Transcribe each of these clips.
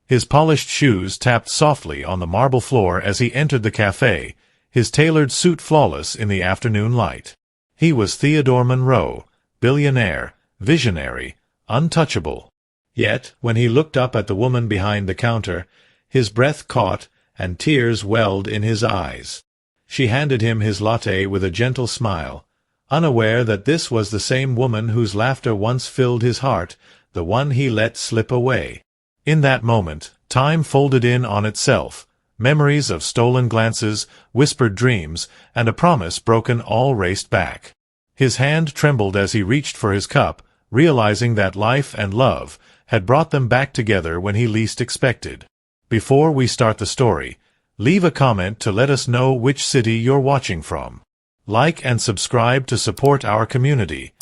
His polished shoes tapped softly on the marble floor as he entered the café, his tailored suit flawless in the afternoon light. He was Theodore Monroe, billionaire, visionary, untouchable. Yet, when he looked up at the woman behind the counter, his breath caught and tears welled in his eyes. She handed him his latte with a gentle smile, unaware that this was the same woman whose laughter once filled his heart, the one he let slip away. In that moment, time folded in on itself. Memories of stolen glances, whispered dreams, and a promise broken all raced back. His hand trembled as he reached for his cup, realizing that life and love had brought them back together when he least expected. Before we start the story, leave a comment to let us know which city you're watching from. Like and subscribe to support our community.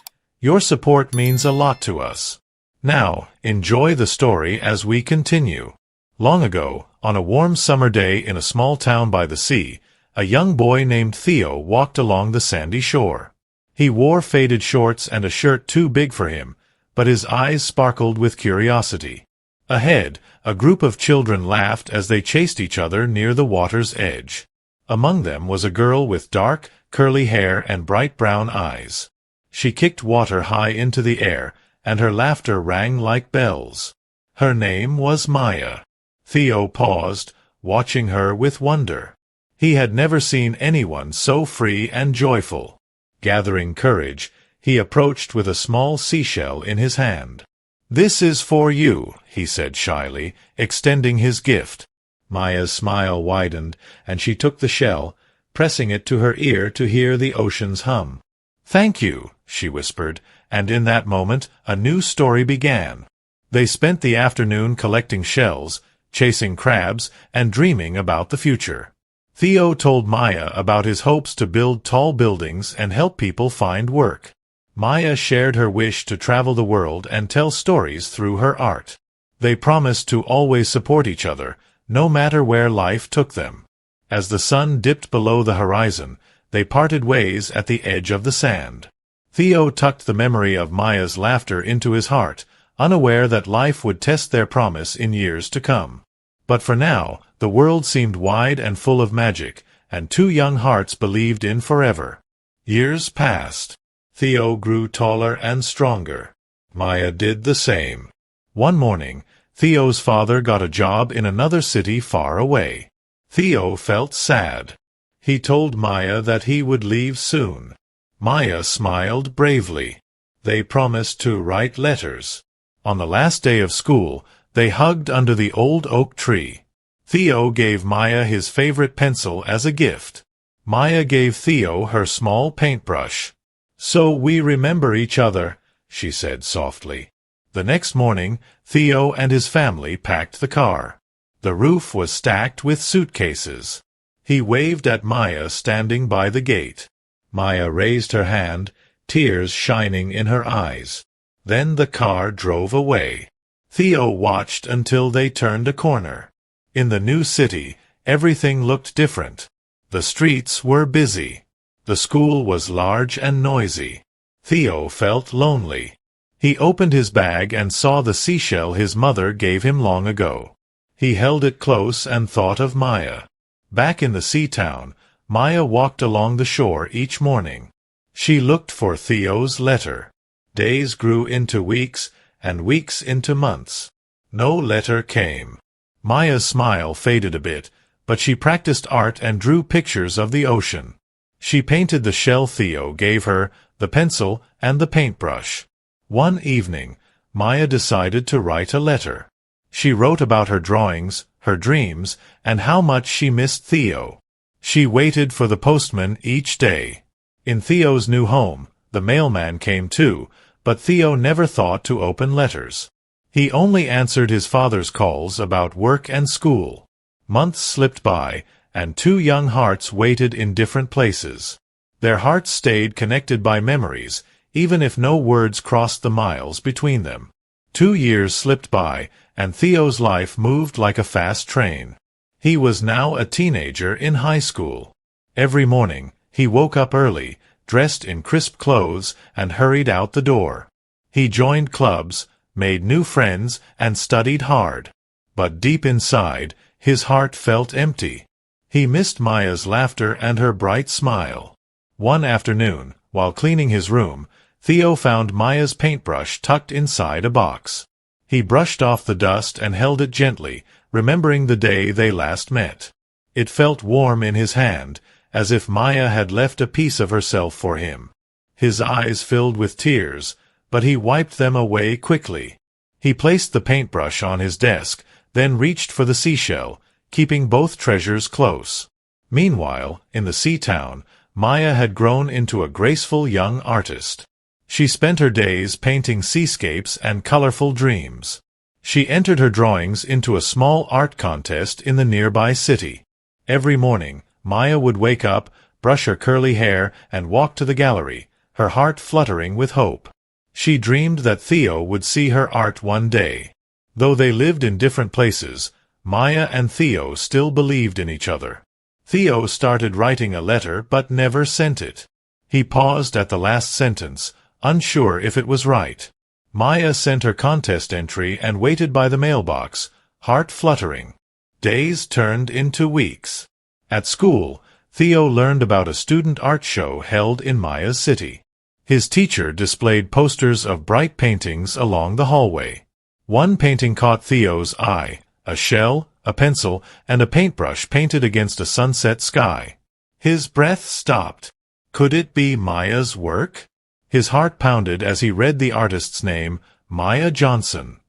Your support means a lot to us. Now, enjoy the story as we continue. Long ago, on a warm summer day in a small town by the sea, a young boy named Theo walked along the sandy shore. He wore faded shorts and a shirt too big for him, but his eyes sparkled with curiosity. Ahead, a group of children laughed as they chased each other near the water's edge. Among them was a girl with dark, curly hair and bright brown eyes. She kicked water high into the air, and her laughter rang like bells. Her name was Maya. Theo paused, watching her with wonder. He had never seen anyone so free and joyful. Gathering courage, he approached with a small seashell in his hand. "This is for you," he said shyly, extending his gift. Maya's smile widened, and she took the shell, pressing it to her ear to hear the ocean's hum. "Thank you," she whispered, and in that moment a new story began. They spent the afternoon collecting shells, chasing crabs, and dreaming about the future. Theo told Maya about his hopes to build tall buildings and help people find work. Maya shared her wish to travel the world and tell stories through her art. They promised to always support each other, no matter where life took them. As the sun dipped below the horizon, they parted ways at the edge of the sand. Theo tucked the memory of Maya's laughter into his heart, unaware that life would test their promise in years to come. But for now, the world seemed wide and full of magic, and two young hearts believed in forever. Years passed. Theo grew taller and stronger. Maya did the same. One morning, Theo's father got a job in another city far away. Theo felt sad. He told Maya that he would leave soon. Maya smiled bravely. They promised to write letters. On the last day of school, they hugged under the old oak tree. Theo gave Maya his favorite pencil as a gift. Maya gave Theo her small paintbrush. "So we remember each other," she said softly. The next morning, Theo and his family packed the car. The roof was stacked with suitcases. He waved at Maya standing by the gate. Maya raised her hand, tears shining in her eyes. Then the car drove away. Theo watched until they turned a corner. In the new city, everything looked different. The streets were busy. The school was large and noisy. Theo felt lonely. He opened his bag and saw the seashell his mother gave him long ago. He held it close and thought of Maya. Back in the sea town, Maya walked along the shore each morning. She looked for Theo's letter. Days grew into weeks, and weeks into months. No letter came. Maya's smile faded a bit, but she practiced art and drew pictures of the ocean. She painted the shell Theo gave her, the pencil, and the paintbrush. One evening, Maya decided to write a letter. She wrote about her drawings, her dreams, and how much she missed Theo. She waited for the postman each day. In Theo's new home, the mailman came too, but Theo never thought to open letters. He only answered his father's calls about work and school. Months slipped by, and two young hearts waited in different places. Their hearts stayed connected by memories, even if no words crossed the miles between them. 2 years slipped by, and Theo's life moved like a fast train. He was now a teenager in high school. Every morning, he woke up early, dressed in crisp clothes, and hurried out the door. He joined clubs, made new friends, and studied hard. but deep inside, his heart felt empty. He missed Maya's laughter and her bright smile. One afternoon, while cleaning his room, Theo found Maya's paintbrush tucked inside a box. He brushed off the dust and held it gently, remembering the day they last met. It felt warm in his hand, as if Maya had left a piece of herself for him. His eyes filled with tears, but he wiped them away quickly. He placed the paintbrush on his desk, then reached for the seashell, keeping both treasures close. Meanwhile, in the sea town, Maya had grown into a graceful young artist. She spent her days painting seascapes and colorful dreams. She entered her drawings into a small art contest in the nearby city. Every morning, Maya would wake up, brush her curly hair, and walk to the gallery, her heart fluttering with hope. She dreamed that Theo would see her art one day. Though they lived in different places, Maya and Theo still believed in each other. Theo started writing a letter but never sent it. He paused at the last sentence, unsure if it was right. Maya sent her contest entry and waited by the mailbox, heart fluttering. Days turned into weeks. At school, Theo learned about a student art show held in Maya's city. His teacher displayed posters of bright paintings along the hallway. One painting caught Theo's eye, a shell, a pencil, and a paintbrush painted against a sunset sky. His breath stopped. Could it be Maya's work? His heart pounded as he read the artist's name, Maya Johnson.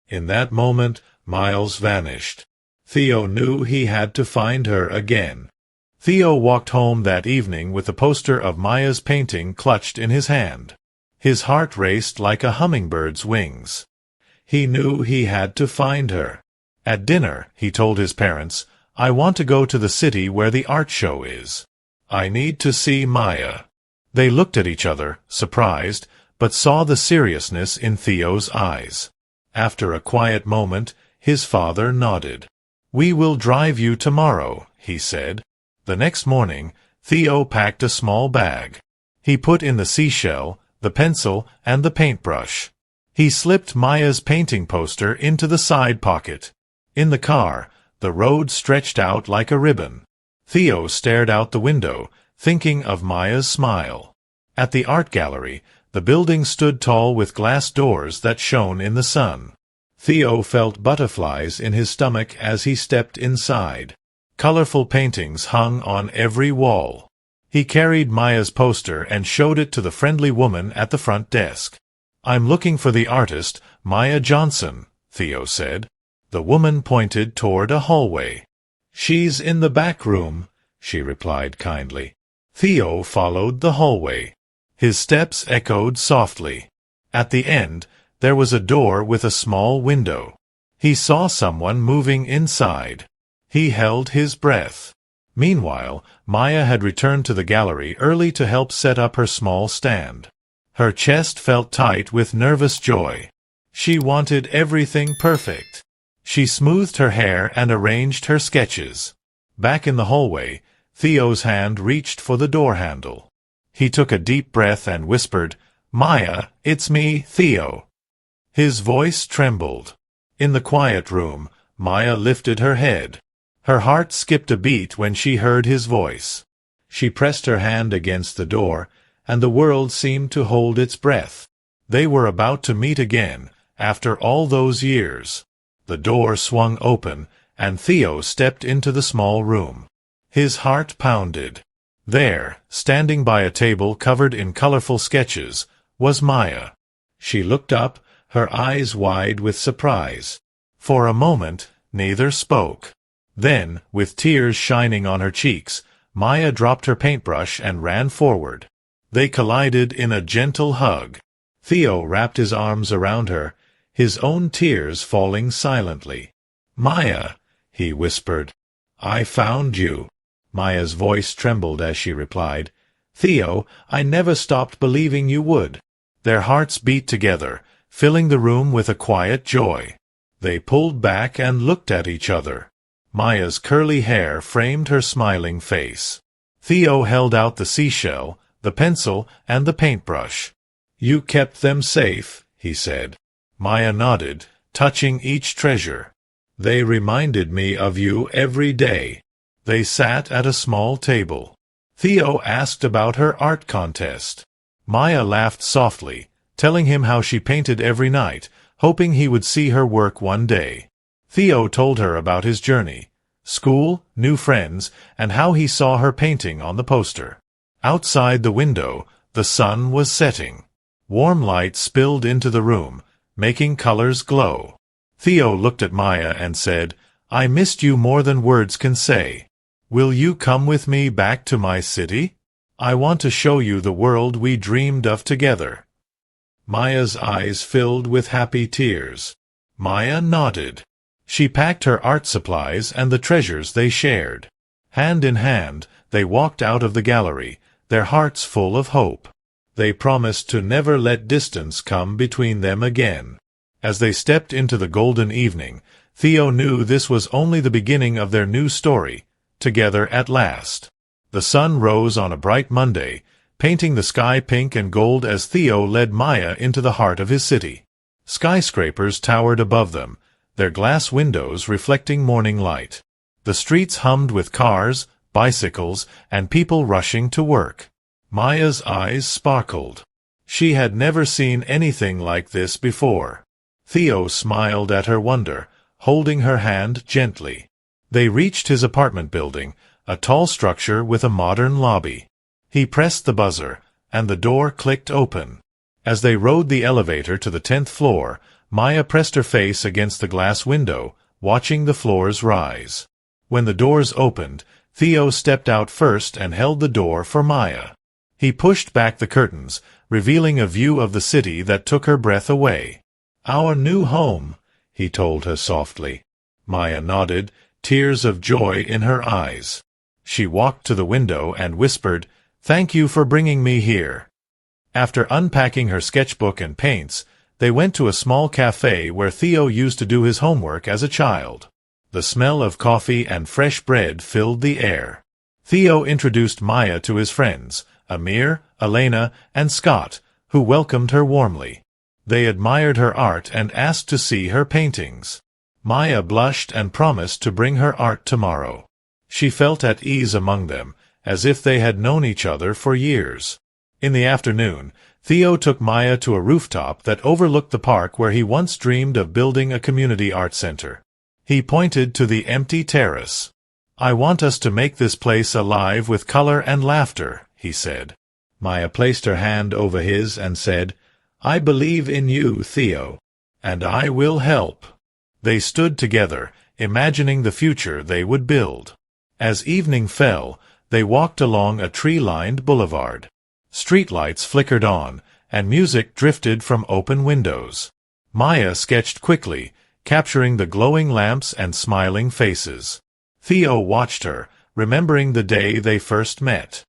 In that moment, Miles vanished. Theo knew he had to find her again. Theo walked home that evening with the poster of Maya's painting clutched in his hand. His heart raced like a hummingbird's wings. He knew he had to find her. At dinner, he told his parents, "I want to go to the city where the art show is. I need to see Maya." They looked at each other, surprised, but saw the seriousness in Theo's eyes. After a quiet moment, his father nodded. "We will drive you tomorrow," he said. The next morning, Theo packed a small bag. He put in the seashell, the pencil, and the paintbrush. He slipped Maya's painting poster into the side pocket. In the car, the road stretched out like a ribbon. Theo stared out the window, thinking of Maya's smile. At the art gallery, the building stood tall with glass doors that shone in the sun. Theo felt butterflies in his stomach as he stepped inside. Colorful paintings hung on every wall. He carried Maya's poster and showed it to the friendly woman at the front desk. "I'm looking for the artist, Maya Johnson," Theo said. The woman pointed toward a hallway. "She's in the back room," she replied kindly. Theo followed the hallway. His steps echoed softly. At the end, there was a door with a small window. He saw someone moving inside. He held his breath. Meanwhile, Maya had returned to the gallery early to help set up her small stand. Her chest felt tight with nervous joy. She wanted everything perfect. She smoothed her hair and arranged her sketches. Back in the hallway, Theo's hand reached for the door handle. He took a deep breath and whispered, "Maya, it's me, Theo." His voice trembled. In the quiet room, Maya lifted her head. Her heart skipped a beat when she heard his voice. She pressed her hand against the door, and the world seemed to hold its breath. They were about to meet again, after all those years. The door swung open, and Theo stepped into the small room. His heart pounded. There, standing by a table covered in colorful sketches, was Maya. She looked up, her eyes wide with surprise. For a moment, neither spoke. Then, with tears shining on her cheeks, Maya dropped her paintbrush and ran forward. They collided in a gentle hug. Theo wrapped his arms around her, his own tears falling silently. "Maya," he whispered, "I found you." Maya's voice trembled as she replied, "Theo, I never stopped believing you would." Their hearts beat together, filling the room with a quiet joy. They pulled back and looked at each other. Maya's curly hair framed her smiling face. Theo held out the seashell, the pencil, and the paintbrush. "You kept them safe," he said. Maya nodded, touching each treasure. They reminded me of you every day. They sat at a small table. Theo asked about her art contest. Maya laughed softly, telling him how she painted every night, hoping he would see her work one day. Theo told her about his journey, school, new friends, and how he saw her painting on the poster. Outside the window, the sun was setting. Warm light spilled into the room, making colors glow. Theo looked at Maya and said, "I missed you more than words can say. Will you come with me back to my city? I want to show you the world we dreamed of together." Maya's eyes filled with happy tears. Maya nodded. She packed her art supplies and the treasures they shared. Hand in hand, they walked out of the gallery, their hearts full of hope. They promised to never let distance come between them again. As they stepped into the golden evening, Theo knew this was only the beginning of their new story, together at last. The sun rose on a bright Monday, painting the sky pink and gold as Theo led Maya into the heart of his city. Skyscrapers towered above them, their glass windows reflecting morning light. The streets hummed with cars, bicycles, and people rushing to work. Maya's eyes sparkled. She had never seen anything like this before. Theo smiled at her wonder, holding her hand gently. They reached his apartment building, a tall structure with a modern lobby. He pressed the buzzer, and the door clicked open. As they rode the elevator to the 10th floor, Maya pressed her face against the glass window, watching the floors rise. When the doors opened, Theo stepped out first and held the door for Maya. He pushed back the curtains, revealing a view of the city that took her breath away. "Our new home," he told her softly. Maya nodded, tears of joy in her eyes. She walked to the window and whispered, "Thank you for bringing me here." After unpacking her sketchbook and paints, they went to a small café where Theo used to do his homework as a child. The smell of coffee and fresh bread filled the air. Theo introduced Maya to his friends, Amir, Elena, and Scott, who welcomed her warmly. They admired her art and asked to see her paintings. Maya blushed and promised to bring her art tomorrow. She felt at ease among them, as if they had known each other for years. In the afternoon, Theo took Maya to a rooftop that overlooked the park where he once dreamed of building a community art center. He pointed to the empty terrace. "I want us to make this place alive with color and laughter," he said. Maya placed her hand over his and said, "I believe in you, Theo, and I will help." They stood together, imagining the future they would build. As evening fell, they walked along a tree-lined boulevard. Streetlights flickered on, and music drifted from open windows. Maya sketched quickly, capturing the glowing lamps and smiling faces. Theo watched her, remembering the day they first met.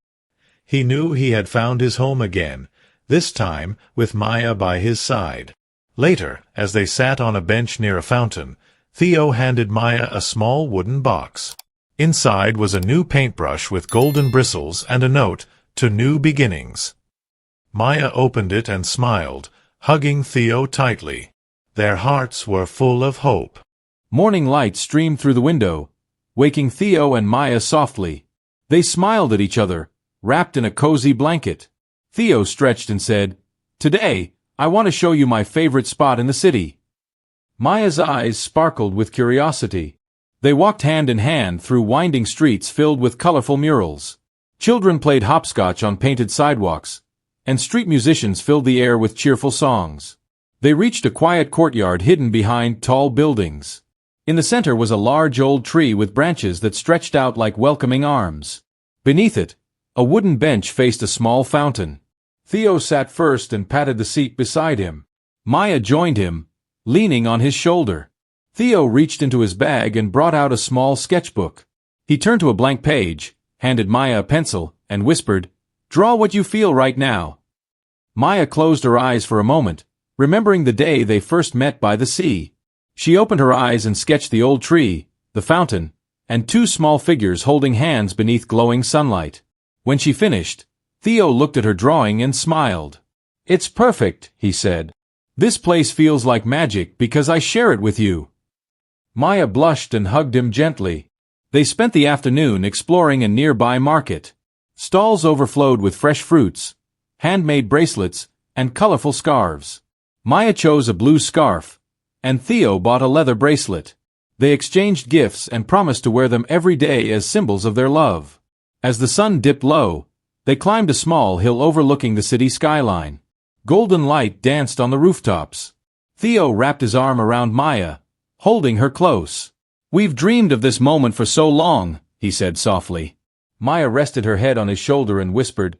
He knew he had found his home again, this time with Maya by his side. Later, as they sat on a bench near a fountain, Theo handed Maya a small wooden box. Inside was a new paintbrush with golden bristles and a note, "To new beginnings." Maya opened it and smiled, hugging Theo tightly. Their hearts were full of hope. Morning light streamed through the window, waking Theo and Maya softly. They smiled at each other, wrapped in a cozy blanket. Theo stretched and said, "Today, I want to show you my favorite spot in the city." Maya's eyes sparkled with curiosity. They walked hand in hand through winding streets filled with colorful murals. Children played hopscotch on painted sidewalks, and street musicians filled the air with cheerful songs. They reached a quiet courtyard hidden behind tall buildings. In the center was a large old tree with branches that stretched out like welcoming arms. Beneath it, a wooden bench faced a small fountain. Theo sat first and patted the seat beside him. Maya joined him, leaning on his shoulder. Theo reached into his bag and brought out a small sketchbook. He turned to a blank page, handed Maya a pencil, and whispered, "Draw what you feel right now." Maya closed her eyes for a moment, remembering the day they first met by the sea. She opened her eyes and sketched the old tree, the fountain, and two small figures holding hands beneath glowing sunlight. When she finished, Theo looked at her drawing and smiled. "It's perfect," he said. "This place feels like magic because I share it with you." Maya blushed and hugged him gently. They spent the afternoon exploring a nearby market. Stalls overflowed with fresh fruits, handmade bracelets, and colorful scarves. Maya chose a blue scarf, and Theo bought a leather bracelet. They exchanged gifts and promised to wear them every day as symbols of their love. As the sun dipped low, they climbed a small hill overlooking the city skyline. Golden light danced on the rooftops. Theo wrapped his arm around Maya, holding her close. "We've dreamed of this moment for so long," he said softly. Maya rested her head on his shoulder and whispered,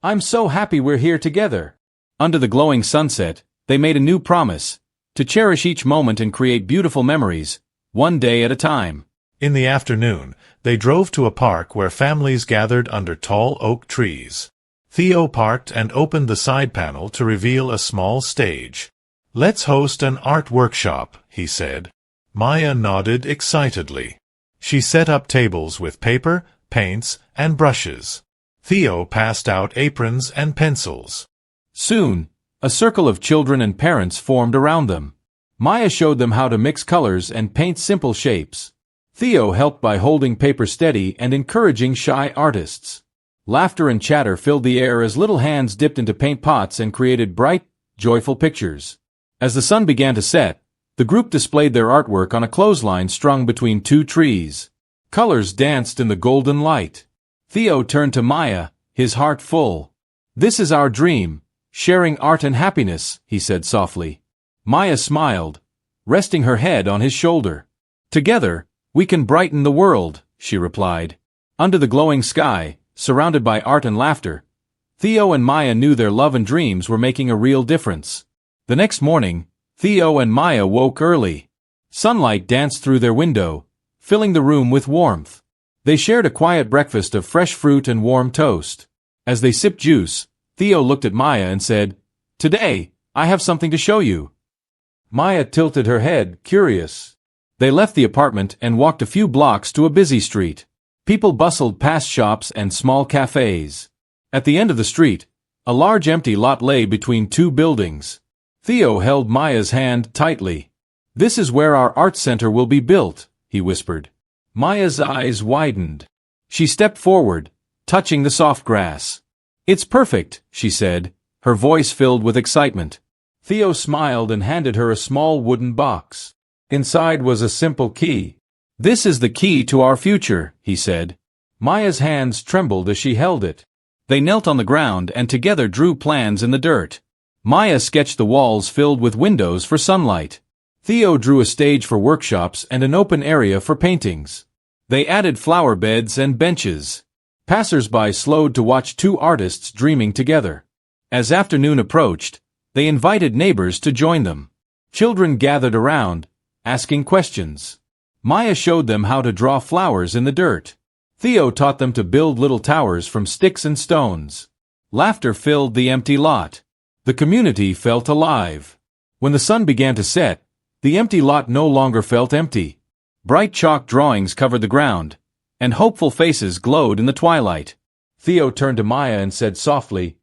"I'm so happy we're here together." Under the glowing sunset, they made a new promise, to cherish each moment and create beautiful memories, one day at a time. In the afternoon, they drove to a park where families gathered under tall oak trees. Theo parked and opened the side panel to reveal a small stage. "Let's host an art workshop," he said. Maya nodded excitedly. She set up tables with paper, paints, and brushes. Theo passed out aprons and pencils. Soon, a circle of children and parents formed around them. Maya showed them how to mix colors and paint simple shapes. Theo helped by holding paper steady and encouraging shy artists. Laughter and chatter filled the air as little hands dipped into paint pots and created bright, joyful pictures. As the sun began to set, the group displayed their artwork on a clothesline strung between two trees. Colors danced in the golden light. Theo turned to Maya, his heart full. "This is our dream, sharing art and happiness," he said softly. Maya smiled, resting her head on his shoulder. "Together, we can brighten the world," she replied. Under the glowing sky, surrounded by art and laughter, Theo and Maya knew their love and dreams were making a real difference. The next morning, Theo and Maya woke early. Sunlight danced through their window, filling the room with warmth. They shared a quiet breakfast of fresh fruit and warm toast. As they sipped juice, Theo looked at Maya and said, "Today, I have something to show you." Maya tilted her head, curious. They left the apartment and walked a few blocks to a busy street. People bustled past shops and small cafes. At the end of the street, a large empty lot lay between two buildings. Theo held Maya's hand tightly. "This is where our art center will be built," he whispered. Maya's eyes widened. She stepped forward, touching the soft grass. "It's perfect," she said, her voice filled with excitement. Theo smiled and handed her a small wooden box. Inside was a simple key. "This is the key to our future," he said. Maya's hands trembled as she held it. They knelt on the ground and together drew plans in the dirt. Maya sketched the walls filled with windows for sunlight. Theo drew a stage for workshops and an open area for paintings. They added flower beds and benches. Passers-by slowed to watch two artists dreaming together. As afternoon approached, they invited neighbors to join them. Children gathered around, asking questions. Maya showed them how to draw flowers in the dirt. Theo taught them to build little towers from sticks and stones. Laughter filled the empty lot. The community felt alive. When the sun began to set, the empty lot no longer felt empty. Bright chalk drawings covered the ground, and hopeful faces glowed in the twilight. Theo turned to Maya and said softly,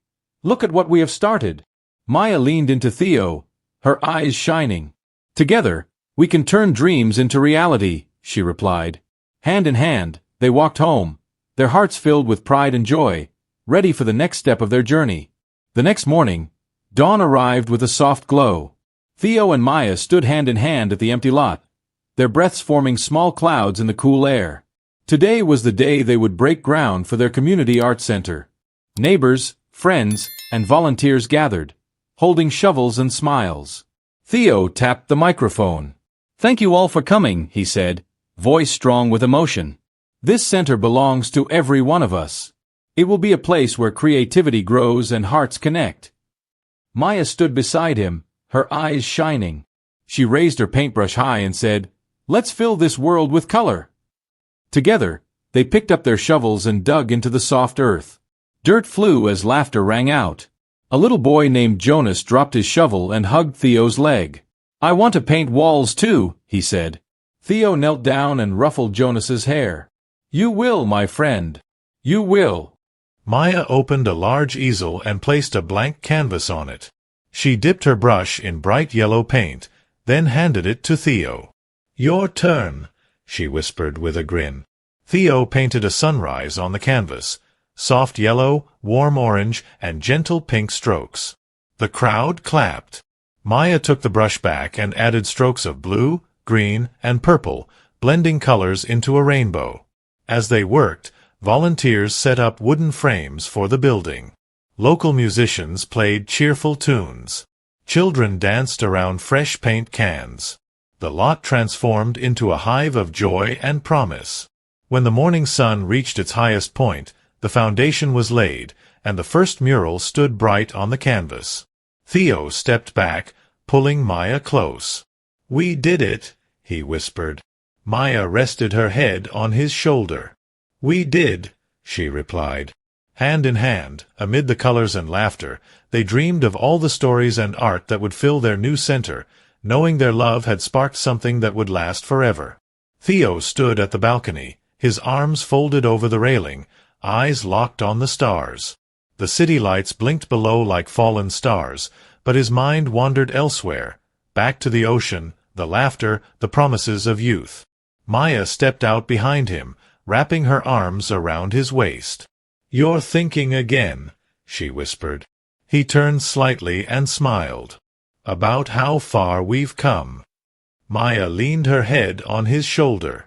"Look at what we have started." Maya leaned into Theo, her eyes shining. "Together, we can turn dreams into reality," she replied. Hand in hand, they walked home, their hearts filled with pride and joy, ready for the next step of their journey. The next morning, dawn arrived with a soft glow. Theo and Maya stood hand in hand at the empty lot, their breaths forming small clouds in the cool air. Today was the day they would break ground for their community art center. Neighbors, friends, and volunteers gathered, holding shovels and smiles. Theo tapped the microphone. "Thank you all for coming," he said, voice strong with emotion. "This center belongs to every one of us. It will be a place where creativity grows and hearts connect." Maya stood beside him, her eyes shining. She raised her paintbrush high and said, "Let's fill this world with color." Together, they picked up their shovels and dug into the soft earth. Dirt flew as laughter rang out. A little boy named Jonas dropped his shovel and hugged Theo's leg. "I want to paint walls too," he said. Theo knelt down and ruffled Jonas's hair. "You will, my friend. You will." Maya opened a large easel and placed a blank canvas on it. She dipped her brush in bright yellow paint, then handed it to Theo. "Your turn," she whispered with a grin. Theo painted a sunrise on the canvas. Soft yellow, warm orange, and gentle pink strokes. The crowd clapped. Maya took the brush back and added strokes of blue, green, and purple, blending colors into a rainbow. As they worked, volunteers set up wooden frames for the building. Local musicians played cheerful tunes. Children danced around fresh paint cans. The lot transformed into a hive of joy and promise. When the morning sun reached its highest point, the foundation was laid, and the first mural stood bright on the canvas. Theo stepped back, pulling Maya close. "We did it," he whispered. Maya rested her head on his shoulder. "We did," she replied. Hand in hand, amid the colors and laughter, they dreamed of all the stories and art that would fill their new center, knowing their love had sparked something that would last forever. Theo stood at the balcony, his arms folded over the railing, eyes locked on the stars. The city lights blinked below like fallen stars, but his mind wandered elsewhere, back to the ocean, the laughter, the promises of youth. Maya stepped out behind him, wrapping her arms around his waist. "You're thinking again," she whispered. He turned slightly and smiled. "About how far we've come." Maya leaned her head on his shoulder.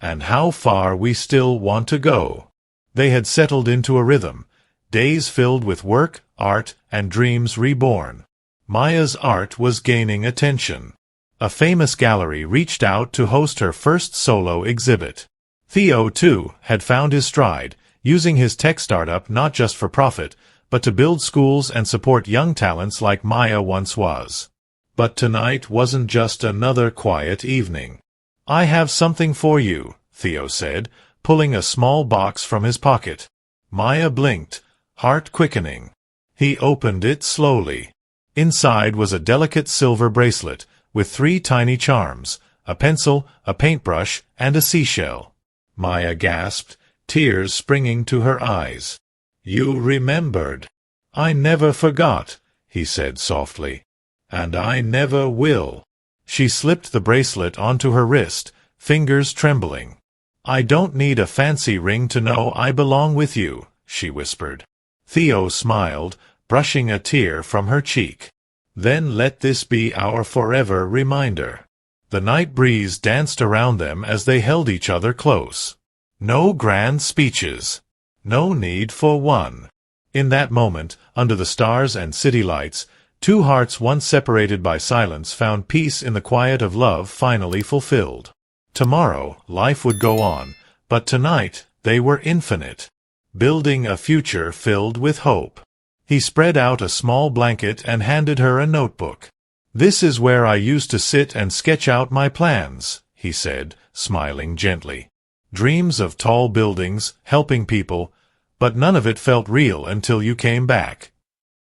"And how far we still want to go." They had settled into a rhythm, days filled with work, art, and dreams reborn. Maya's art was gaining attention. A famous gallery reached out to host her first solo exhibit. Theo, too, had found his stride, using his tech startup not just for profit, but to build schools and support young talents like Maya once was. But tonight wasn't just another quiet evening. "I have something for you," Theo said, pulling a small box from his pocket. Maya blinked, heart quickening. He opened it slowly. Inside was a delicate silver bracelet, with 3 tiny charms, a pencil, a paintbrush, and a seashell. Maya gasped, tears springing to her eyes. "You remembered." "I never forgot," he said softly. "And I never will." She slipped the bracelet onto her wrist, fingers trembling. "I don't need a fancy ring to know I belong with you," she whispered. Theo smiled, brushing a tear from her cheek. "Then let this be our forever reminder." The night breeze danced around them as they held each other close. No grand speeches. No need for one. In that moment, under the stars and city lights, 2 hearts once separated by silence found peace in the quiet of love finally fulfilled. Tomorrow, life would go on, but tonight, they were infinite. Building a future filled with hope. He spread out a small blanket and handed her a notebook. "This is where I used to sit and sketch out my plans," he said, smiling gently. "Dreams of tall buildings, helping people, but none of it felt real until you came back."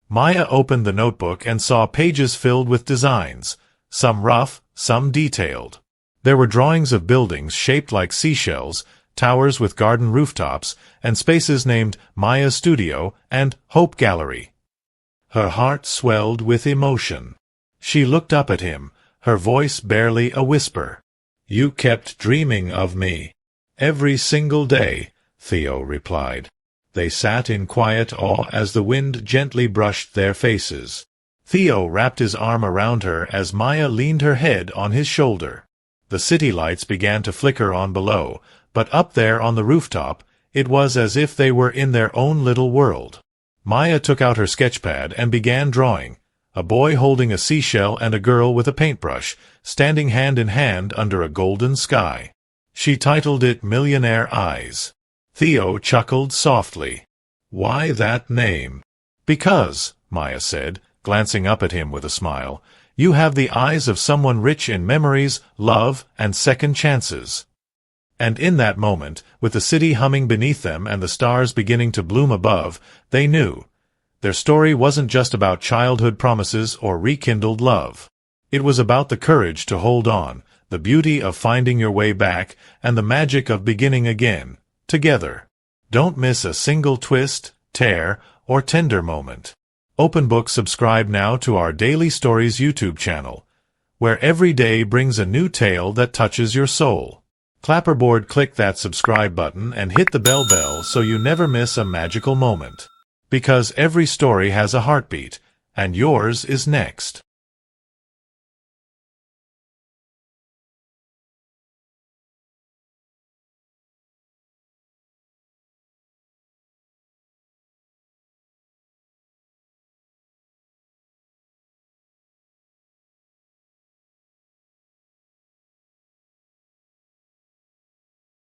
Maya opened the notebook and saw pages filled with designs, some rough, some detailed. There were drawings of buildings shaped like seashells, towers with garden rooftops, and spaces named Maya Studio and Hope Gallery. Her heart swelled with emotion. She looked up at him, her voice barely a whisper. "You kept dreaming of me." "Every single day," Theo replied. They sat in quiet awe as the wind gently brushed their faces. Theo wrapped his arm around her as Maya leaned her head on his shoulder. The city lights began to flicker on below, but up there on the rooftop, it was as if they were in their own little world. Maya took out her sketchpad and began drawing, a boy holding a seashell and a girl with a paintbrush, standing hand in hand under a golden sky. She titled it Millionaire Eyes. Theo chuckled softly. "Why that name?" "Because," Maya said, glancing up at him with a smile, "you have the eyes of someone rich in memories, love, and second chances." And in that moment, with the city humming beneath them and the stars beginning to bloom above, they knew. Their story wasn't just about childhood promises or rekindled love. It was about the courage to hold on, the beauty of finding your way back, and the magic of beginning again, together. Don't miss a single twist, tear, or tender moment. Open Book subscribe now to our Daily Stories YouTube channel. where every day brings a new tale that touches your soul. Clapperboard, click that subscribe button and hit the bell so you never miss a magical moment. Because every story has a heartbeat, and yours is next.